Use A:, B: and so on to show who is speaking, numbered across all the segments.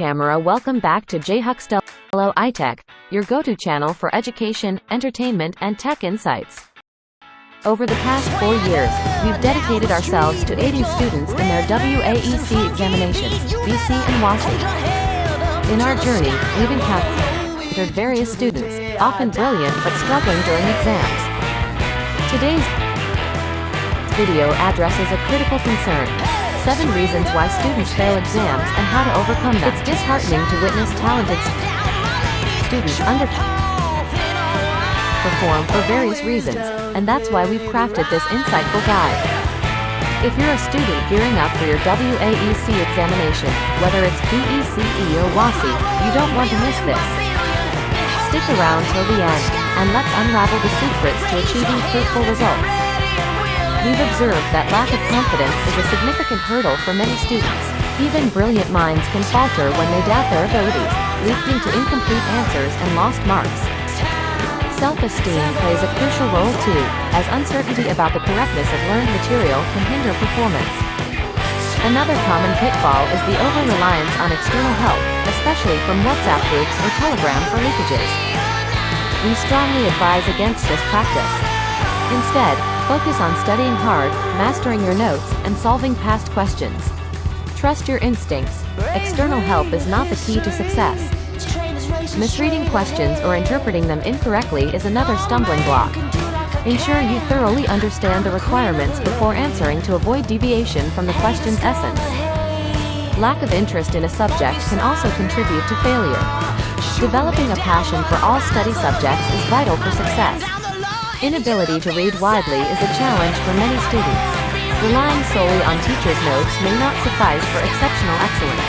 A: camera. Welcome back to Huxtello iTech, your go-to channel for education, entertainment, and tech insights. Over the past 4 years, we've dedicated ourselves to aiding students in their WAEC examinations, BC and WASI. In our journey, we've encountered various students, often brilliant but struggling during exams. Today's video addresses a critical concern: 7 reasons why students fail exams and how to overcome them. It's disheartening to witness talented students underperform for various reasons, and that's why we've crafted this insightful guide. If you're a student gearing up for your WAEC examination, whether it's BECE or WASI, you don't want to miss this. Stick around till the end, and let's unravel the secrets to achieving fruitful results. We've observed that lack of confidence is a significant hurdle for many students. Even brilliant minds can falter when they doubt their abilities, leading to incomplete answers and lost marks. Self-esteem plays a crucial role too, as uncertainty about the correctness of learned material can hinder performance. Another common pitfall is the over-reliance on external help, especially from WhatsApp groups or Telegram for leakages. We strongly advise against this practice. Instead, focus on studying hard, mastering your notes, and solving past questions. Trust your instincts. External help is not the key to success. Misreading questions or interpreting them incorrectly is another stumbling block. Ensure you thoroughly understand the requirements before answering to avoid deviation from the question's essence. Lack of interest in a subject can also contribute to failure. Developing a passion for all study subjects is vital for success. Inability to read widely is a challenge for many students. Relying solely on teachers' notes may not suffice for exceptional excellence.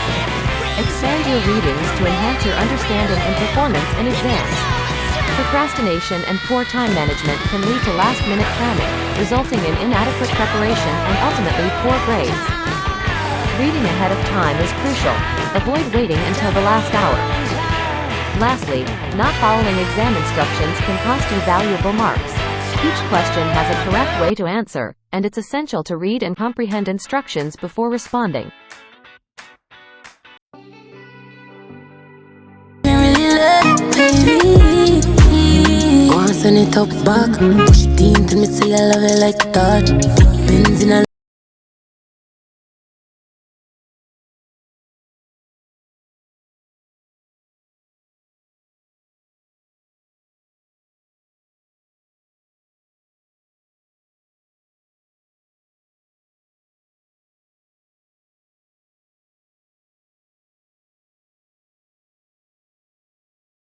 A: Expand your readings to enhance your understanding and performance in exams. Procrastination and poor time management can lead to last-minute cramming, resulting in inadequate preparation and ultimately poor grades. Reading ahead of time is crucial. Avoid waiting until the last hour. Lastly, not following exam instructions can cost you valuable marks. Each question has a correct way to answer, and it's essential to read and comprehend instructions before responding.
B: Send it up back, push it in till me say I love it like that. Benzina